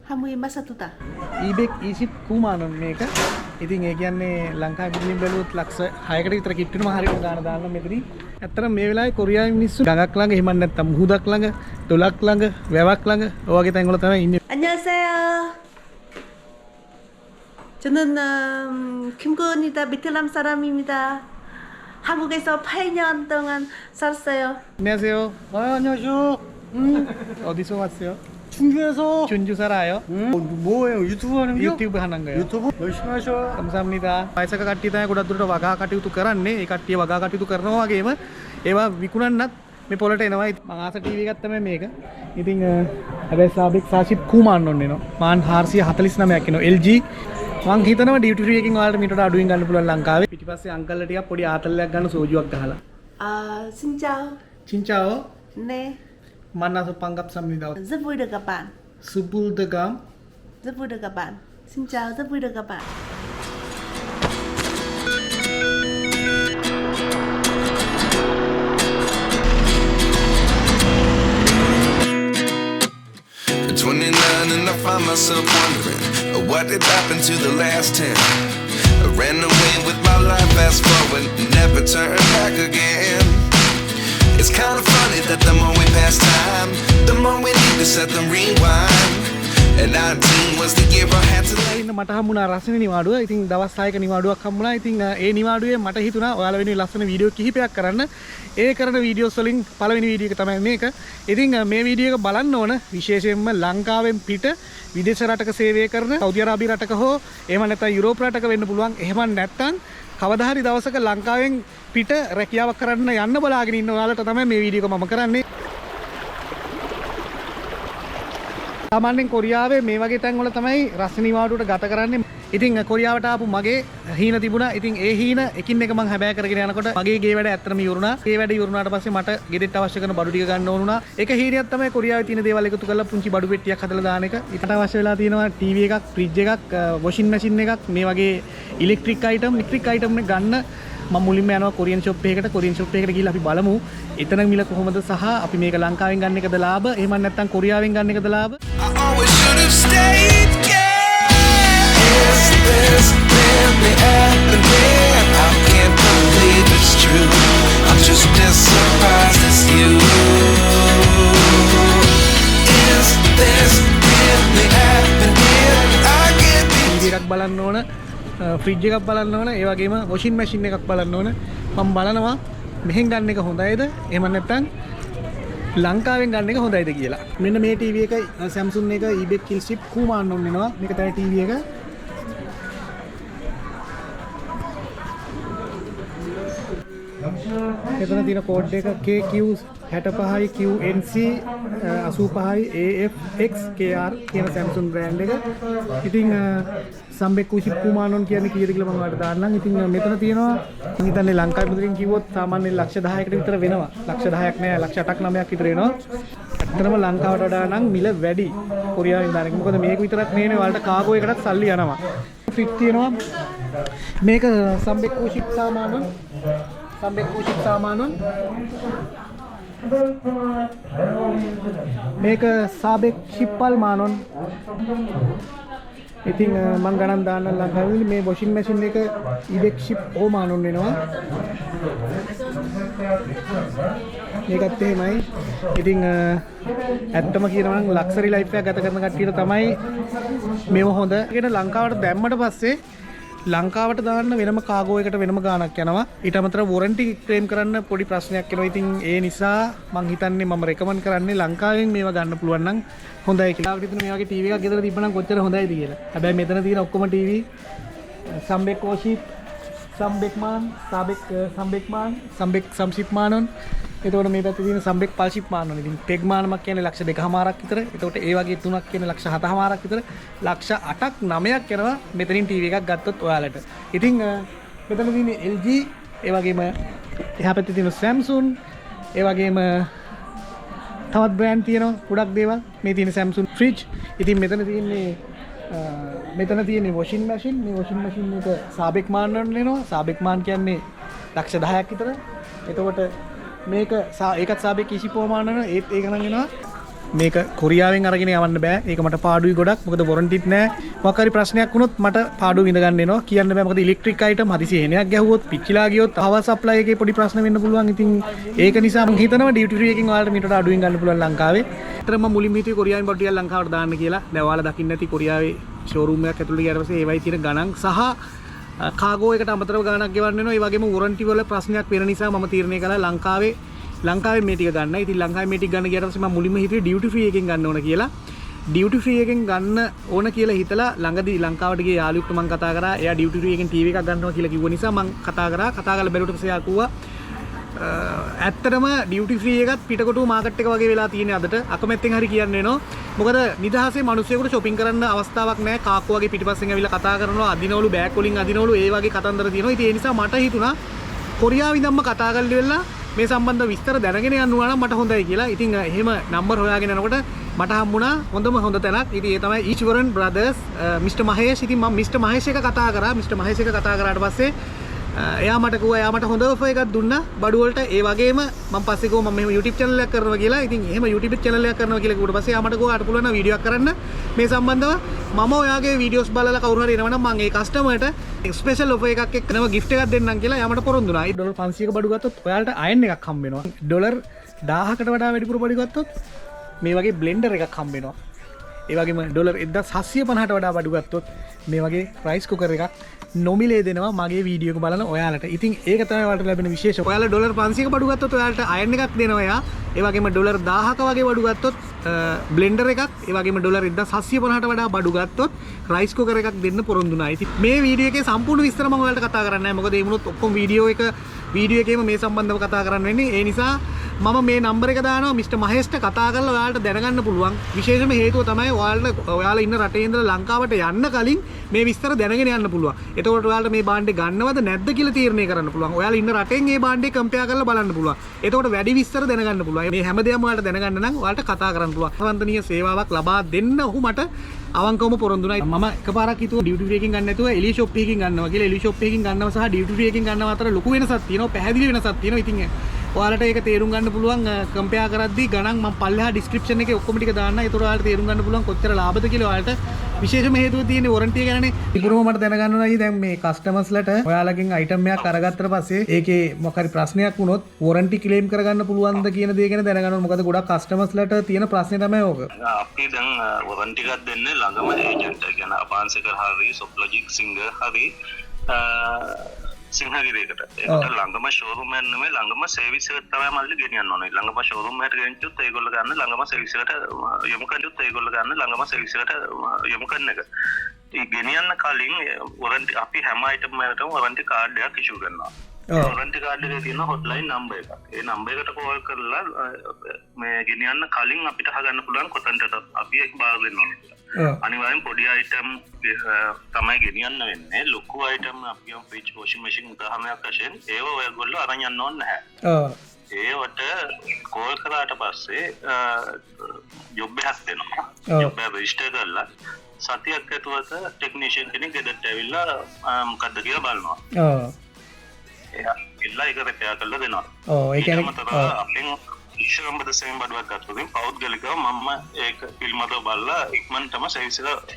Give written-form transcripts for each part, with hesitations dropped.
හමුවීම සතුටක්. ඊබෙක් ඊසිප් කුමානන් මේක. ඉතින් ඒ කියන්නේ ලංකාවේ පිටින් බැලුවොත් ලක්ෂ 6කට විතර කිට් වෙනවා හරියට ගාන දාන්න මෙතනින්. ඇත්තටම මේ වෙලාවේ කොරියාවේ මිනිස්සු ගඟක් ළඟ එහෙම නැත්නම් මුහුදක් ළඟ, දොලක් ළඟ, වැවක් ළඟ ඔය වගේ තැන් වල තමයි ඉන්නේ. 안녕하세요. 저는 김구은이다. 베트남 사람입니다. 한국에서 8년 동안 살았어요. 안녕하세요. 안녕하세요. 어디서 왔어요? 충주에서. 춘주 살아요? 뭐예요? 유튜브 하는 거요? YouTube 하는 거예요. 유튜브 열심히 하셔. 감사합니다. වයසක කට්ටිය තමයි ගොඩක් දුරට වගා කටයුතු කරන්නේ. ඒ කට්ටිය වගා කටයුතු කරනවා වගේම ඒවා විකුණන්නත් මේ පොළට එනවා. මම ආස ටීවී එකක් තමයි මේක. ඉතින් හැබැයි සාබෙක් සාෂිප් කුමාන් ඔන්න එනවා. මාන් 449ක් එනවා. LG මං හිතනවා ඩියුටි ෆ්‍රී එකකින් ඔයාලට මීටර අඩුවෙන් ගන්න පුළුවන් ලංකාවේ. පිටිපස්සේ අංකල්ලා ටිකක් පොඩි ආතල්ලයක් ගන්න සෝජුවක් ගහලා. Xin chào. Cincao. 네. 만나서 반갑습니다. Rất vui được gặp bạn. 수불드감. Rất vui được gặp bạn. Xin chào, rất vui được gặp bạn. At 29 and I find myself wondering what did happen to the last 10. I ran away with my life, fast forward, never turn back again. It's kind of funny that the more we pass time, the more we need to set them rewind. And 19 was the year I had to leave. ඉන්න මට හම්බුණා රසනේ නිවාඩුව. ඉතින් දවස් 6ක නිවාඩුවක් හම්බුණා. ඉතින් ඒ නිවාඩුවේ මට හිතුණා ඔයාලා වෙනුවෙන් ලස්සන වීඩියෝ කිහිපයක් කරන්න. ඒ කරන වීඩියෝස් වලින් පළවෙනි වීඩියෝ එක තමයි මේක. ඉතින් මේ වීඩියෝ එක බලන්න ඕන විශේෂයෙන්ම ලංකාවෙන් පිට විදේශ රටක සේවය කරන සෞදි අරාබිය රටක හෝ එහෙම නැත්නම් යුරෝප රටක වෙන්න පුළුවන්. එහෙම නැත්නම් කවදා හරි දවසක ලංකාවෙන් පිට රැකියාවක් කරන්න යන්න බලාගෙන ඉන්න ඔයාලට තමයි මේ වීඩියෝ එක මම කරන්නේ. සාමාන්‍යයෙන් කොරියාවේ මේ වගේ තැන් වල තමයි රස නිවාඩුවට ගත කරන්නේ. ඉතින් කොරියාවට ආපු මගේ හීන තිබුණා. ඉතින් ඒ හීන එකින් එක මම හැබෑ කරගෙන යනකොට මගේ ගේ වැඩ ඇත්තටම ඉවරුණා. ගේ වැඩ ඉවරුණාට පස්සේ මට ගෙදරට අවශ්‍ය කරන බඩු ටික ගන්න ඕන වුණා. ඒක හීනයක් තමයි කොරියාවේ තියෙන දේවල් එකතු කරලා පුංචි බඩු පෙට්ටියක් හදලා දාන එක. ඊට අවශ්‍ය වෙලා තියෙනවා ටීවී එකක්, ෆ්‍රිජ් එකක්, වොෂින් මැෂින් එකක්, මේ වගේ ඉලෙක්ට්‍රික් අයිටම් ගන්න මම මුලින්ම යනවා කොරියන් ෂොප් එකකට. කොරියන් ෂොප් එකකට ගිහිල්ලා අපි බලමු එතන මිල කොහොමද සහ අපි මේක ලංකාවෙන් ගන්න එකද ලාභ, එහෙම නැත්නම් කොරියාවෙන් ගන්න එකද ලාභ. I always should have stayed. Is this really happening? I can't believe it's true. I'm just as surprised as you. Is this really happening? I can't be. TV එකක් බලන්න ඕන, ෆ්‍රිජ් එකක් බලන්න ඕන, ඒ වගේම වොෂින් මැෂින් එකක් බලන්න ඕන. මම බලනවා මෙහෙන් ගන්න එක හොඳයිද, එහෙම නැත්නම් ලංකාවෙන් ගන්න එක හොඳයිද කියලා. මෙන්න මේ ටීවී එක Samsung එක eBay Killship කුමාන් ඔන්න එනවා. මේක තමයි ටීවී එක. එතන තියෙන කෝඩ් එක KQ65 QNC 85 AFXKR කියන Samsung brand එක. ඉතින් සම්බෙක් කුෂිප් කුමානොන් කියන්නේ කීයද කියලා මම ඔයාලට දාන්නම්. ඉතින් මෙතන තියෙනවා මම හිතන්නේ ලංකාවේ මුදලින් කිව්වොත් සාමාන්‍යයෙන් ලක්ෂ 10කට විතර වෙනවා. ලක්ෂ 10ක් නෑ, ලක්ෂ 8ක් 9ක් විතර වෙනවා. ඇත්තටම ලංකාවට වඩා නම් මිල වැඩි කොරියාවෙන් දාන එක. මොකද මේක විතරක් නෙවෙයි ඔයාලට කාගෝ එකටත් සල්ලි යනවා. ෆිට් තියෙනවා. මේක සම්බෙක් කුෂිප් සාමානොන් මේක සාබෙක් ශිප්පල් මානොන්. ඉතින් මම ගණන් දාන්න ලංකාවේ මේ වොෂින් මැෂින් එක ඉබෙක් ශිප් ඕ මානොන් වෙනවා. මේකත් එහෙමයි. ඉතින් ඇත්තම කියනවා නම් ලක්සරි ලයිෆ් එකක් ගත කරන කට්ටියට තමයි මේව හොඳ. ඒකට ලංකාවට දැම්මට පස්සේ ලංකාවට දාන්න වෙනම කාගෝ එකට වෙනම ගාණක් යනවා. ඊට අමතරව වොරන්ටි ක්ලේම් කරන්න පොඩි ප්‍රශ්නයක් එනවා. ඉතින් ඒ නිසා මම හිතන්නේ මම රෙකමන්ඩ් කරන්නේ ලංකාවෙන් මේවා ගන්න පුළුවන් නම් හොඳයි කියලා. අපිට මේ වගේ ටීවී එකක් ගෙදර තිබ්බනම් කොච්චර හොඳයිද කියලා. හැබැයි මෙතන තියෙන ඔක්කොම ටීවී සම්බෙක් ඕෂිප්, සම්බෙක් සම්ෂිප් මානොන්. එතකොට මේ පැත්තේ තියෙන සම්බෙක් පල්ෂිප් මානොන්. ඉතින් පෙග් මානමක් කියන්නේ ලක්ෂ 2කමාරක් විතර. එතකොට ඒ වගේ තුනක් කියන්නේ ලක්ෂ 7කමාරක් විතර. ලක්ෂ 8ක් 9ක් යනවා මෙතනින් ටීවී එකක් ගත්තොත් ඔයාලට. ඉතින් මෙතන තියෙන LG, ඒ වගේම එහා පැත්තේ තියෙන Samsung, ඒ වගේම තවත් බ්‍රෑන්ඩ් තියෙනවා ගොඩක් දේවල්. මේ තියෙන Samsung fridge. ඉතින් මෙතන තියෙන්නේ වොෂින් මැෂින්. මේ වොෂින් මැෂින් එක සාබෙක් මාන් වල එනවා. සාබෙක් මාන් කියන්නේ ලක්ෂ 10ක් විතර. එතකොට මේක ඒකත් සාබෙක් කිසිපෝ මාන් වල ඒත් ඒක නම් එනවා මේක කොරියාවෙන් අරගෙන යවන්න බෑ. ඒක මට පාඩුයි ගොඩක්. මොකද වොරන්ටිත් නෑ. මොකක් හරි ප්‍රශ්නයක් වුණොත් මට පාඩුව විඳ ගන්න එනවා. කියන්න බෑ. මොකද ඉලෙක්ට්‍රික් අයිටම් හදිසි හේනයක් ගැහුවොත්, පිච්චිලා ගියොත්, පවර් සප්ලයි එකේ පොඩි ප්‍රශ්න වෙන්න පුළුවන්. ඉතින් ඒක නිසා මම හිතනවා ඩියුටි ෆ්‍රී එකකින් ඔයාලට මීට වඩා අඩුවෙන් ගන්න පුළුවන් ලංකාවේ. ඒතරම මම මුලින්ම හිතුවේ කොරියාවෙන් බඩු ටිකක් ලංකාවට දාන්න කියලා. දැන් ඔයාලා දකින්න ඇති කොරියාවේ ෂෝරූම් එකක් ඇතුළට ගියාට පස්සේ ඒවයි තියෙන ගණන් සහ කාගෝ එකට අමතරව ගාණක් ගෙවන්න වෙනවා. ඒ වගේම වොරන්ටි වල ප්‍රශ්නයක් වෙන නිසා මම තීරණය කළා ලංකාවේ මේ ටික ගන්න. ඉතින් ලංකාවේ මේ ටික ගන්න ගියාට පස්සේ මම මුලින්ම හිතුවේ ඩියුටි ෆ්‍රී එකෙන් ගන්න ඕන කියලා. ඩියුටි ෆ්‍රී එකෙන් ගන්න ඕන කියලා හිතලා ළඟදී ලංකාවට ගිය යාළුවෙක්ට මම කතා කරා. එයා ඩියුටි ෆ්‍රී එකෙන් ටීවී එකක් ගන්නවා කියලා කිව්ව නිසා මම කතා කරලා බැලුවට පස්සේ එයා කිව්වා ඇත්තටම ඩියුටි ෆ්‍රී එකත් පිටකොටුව මාකට් එක වගේ වෙලා තියෙන අදට. අකමැත්තෙන් හරි කියන්න වෙනවා. මොකද නිදහසේ මිනිස්සුයෙකුට shopping කරන්න අවස්ථාවක් නැහැ. කාක්කෝ වගේ පිටිපස්සෙන් ඇවිල්ලා කතා කරනවා, අදිනවලු බෑග් වලින් අදිනවලු, ඒ වගේ කතන්දර තියෙනවා. ඉතින් ඒ නිසා මට හිතුණා කොරියාවෙ ඉඳන්ම කතා කරලා ඉවරලා මේ සම්බන්ධ විස්තර දැනගෙන යන්න ඕන නම් මට හොඳයි කියලා. ඉතින් එහෙම නම්බර් හොයාගෙන යනකොට මට හම්බුණා හොඳ තැනක්. ඉතින් ඒ තමයි ESWARAN brothers මිස්ටර් මහේෂ්. ඉතින් මම මිස්ටර් මහේෂ් එක කතා කරා. මිස්ටර් මහේෂ් එක කතා කරාට පස්සේ එයා මට කිව්වා එයා මට හොඳ ඔෆර් එකක් දුන්නා බඩු වලට. ඒ වගේම මම පස්සේ කිව්වා මම මෙහෙම YouTube channel එකක් කරනවා කියලා. ඉතින් එහෙම YouTube channel එකක් කරනවා කියලා කිව්වට පස්සේ එයා මට කිව්වා අට පුළුවන් නම් වීඩියෝ එකක් කරන්න මේ සම්බන්ධව. මම ඔයාගේ වීඩියෝස් බලලා කවුරු හරි එනවනම් මම ඒ කස්ටමර්ට ස්පෙෂල් ඔෆර් එකක් එක්කම gift එකක් දෙන්නම් කියලා එයා මට පොරොන්දු වුණා. $500ක බඩු ගත්තොත් ඔයාලට අයන් එකක් හම්බ වෙනවා. $1000කට වඩා වැඩිපුර බඩු ගත්තොත් මේ වගේ බ්ලෙන්ඩර් එකක් හම්බ වෙනවා. ඒ වගේම $1750ට වඩා බඩු ගත්තොත් මේ වගේ රයිස් කුකර් එකක් නොමිලේ දෙනවා මගේ වීඩියෝ එක බලන ඔයාලට. ඉතින් ඒක තමයි ඔයාලට ලැබෙන විශේෂය. ඔයාලා $500ක බඩු ගත්තොත් ඔයාලට අයන් එකක් දෙනවා එයා. ඒ වගේම $1000ක වගේ බඩු ගත්තොත් බ්ලෙන්ඩර් එකක්, ඒ වගේම $1750ට වඩා බඩු ගත්තොත් රයිස් කුකර් එකක් දෙන්න පොරොන්දු වුණා. ඉතින් මේ වීඩියෝ එකේ සම්පූර්ණ විස්තර මම ඔයාලට කතා කරන්නේ නැහැ. මොකද ඒ වුණොත් ඔක්කොම වීඩියෝ එකේම මේ සම්බන්ධව කතා කරන්න වෙන්නේ. ඒ නිසා මම මේ නම්බර් එක දානවා මිස්ටර් මහේෂ්ට කතා කරලා ඔයාලට දැනගන්න පුළුවන්. විශේෂම හේතුව තමයි ඔයාලා ඉන්න රටේ ඉඳලා ලංකාවට යන්න කලින් මේ විස්තර දැනගෙන යන්න පුළුවන්. එතකොට ඔයාලට මේ භාණ්ඩේ ගන්නවද නැද්ද කියලා තීරණය කරන්න පුළුවන්. ඔයාලා ඉන්න රටෙන් මේ භාණ්ඩේ කම්පෙයාර් කරලා බලන්න පුළුවන්. එතකොට වැඩි විස්තර දැනගන්න පුළුවන්. මේ හැමදේම ඔයාලට දැනගන්න නම් ඔයාලට කතා කරන්න පුළුවන්. වන්දනීය සේවාවක් ලබා දෙන්න ඔහු මට අවංකවම පොරොන්දුනා. මම එකපාරක් හිතුවා ඩියුටි ෆ්‍රී එකකින් ගන්න නැතුව එලි ෂොප් එකකින් ගන්නවා කියලා. එලි ෂොප් එකකින් ගන්නවා සහ ඩියුටි ෆ්‍රී එකකින් ගන්නවා අතර ලොකු වෙනසක් තියෙනවා. පැහැදිලි වෙනසක් තියෙනවා. ඉතින් ඔයාලට ඒක තේරුම් ගන්න පුළුවන් කම්පෙයාර් කරද්දී ගණන් මම පල්ලෙහා ඩිස්ක්‍රිප්ෂන් එකේ ඔක්කොම ටික දාන්න. ඒතකොට ඔයාලට තේරුම් ගන්න පුළුවන් කොච්චර ලාභද කියලා. ඔයාලට විශේෂම හේතුව තියෙන්නේ වොරන්ටි එක ගැනනේ. ඉතින් මට දැනගන්න ඕනයි දැන් මේ කස්ටමර්ස්ලට ඔයාලගෙන් අයිටම් එකක් අරගත්තට පස්සේ ඒකේ මොකක් හරි ප්‍රශ්නයක් වුණොත් වොරන්ටි ක්ලේම් කරගන්න පුළුවන්ද කියන දේ ගැන දැනගන්න ඕන. මොකද ගොඩක් කස්ටමර්ස්ලට තියෙන ප්‍රශ්නේ තමයි ඕක. අපි දැන් වොරන්ටි එකක් දෙන්නේ ළඟම ඒජන්ට් එක කියන අපාන්සකර් හරි සොප්ලොජික් සිංගර් හරි සිංහගිරියකට. ඒකට ළඟම ෂෝරූම් එක නෙමෙයි ළඟම සර්විස් එකට තමයි මල්ලි ගෙනියන්න ඕනේ. ළඟම ෂෝරූම් එකට ගෙනිච්චොත් ඒගොල්ලෝ ගන්න ළඟම සර්විස් එකට යොමු කරොත් ඒගොල්ලෝ ගන්න ළඟම සර්විස් එකට යොමු කරන එක. ඒ ගෙනියන්න කලින් වොරන්ටි අපි හැම අයිටම් එකකටම වොරන්ටි කාඩ් එකක් ඉෂුව කරනවා. වොරන්ටි කාඩ් එකේ තියෙන හොට්ලයින් නම්බර් එකක්. ඒ නම්බර් එකට කෝල් කරලා මේ ගෙනියන්න කලින් අපිට අහගන්න පුළුවන් කොතනටද අපි ඒක බාර දෙන්න ඕනේ. අනිවාර්යෙන් පොඩි අයිටම් තමයි ගෙනියන්න වෙන්නේ. ලොකු අයිටම් අපි ෆ්‍රිජ් වොෂින් මැෂින් උදාහරණයක් වශයෙන් ඒව ඔයගොල්ලෝ අරන් යන්න ඕනේ නැහැ. ඒවට කෝල් කරාට පස්සේ ජොබ් එකක් දෙනවා. ජොබ් එක රෙජිස්ටර් කරලා සතියක් ඇතුළත ටෙක්නීෂියන් කෙනෙක් ගෙදරට ඇවිල්ලා මොකද්ද කියලා බලනවා. එයා ඉල්ලා ඒක රිපෙයාර් කරලා දෙනවා. ඒ කියන්නේ අපෙන් ඉෂුම්බ දෙසෙන් බඩුවක් ගත්තොත් පෞද්ගලිකව මම ඒක පිළිමද බලලා ඉක්මනටම සර්විස් එක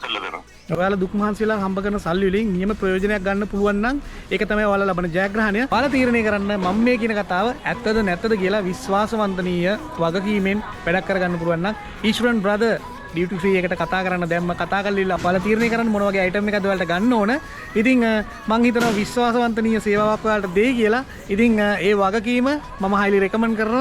කරලා දෙනවා. ඔයාලා දුක් මහන්සියලා හම්බ කරන සල්ලි වලින් නියම ප්‍රයෝජනයක් ගන්න පුළුවන් නම් ඒක තමයි ඔයාලා ලබන ජයග්‍රහණය. ඔයාලා තීරණය කරන්න මම මේ කියන කතාව ඇත්තද නැත්තද කියලා විශ්වාසවන්තනීය වගකීමෙන් වැඩක් කරගන්න පුළුවන් නම් ESWARAN brother ඩියුටි ෆ්‍රී එකට කතා කරන්න දැම්ම කතා කරලා ඔයාලා තීරණය කරන්න මොන වගේ අයිටම් එකක්ද ඔයාලට ගන්න ඕන. ඉතින් මම හිතනවා විශ්වාසවන්තනීය සේවාවක් ඔයාලට දෙයි කියලා. ඉතින් ඒ වගකීම මම highly recommend කරනවා.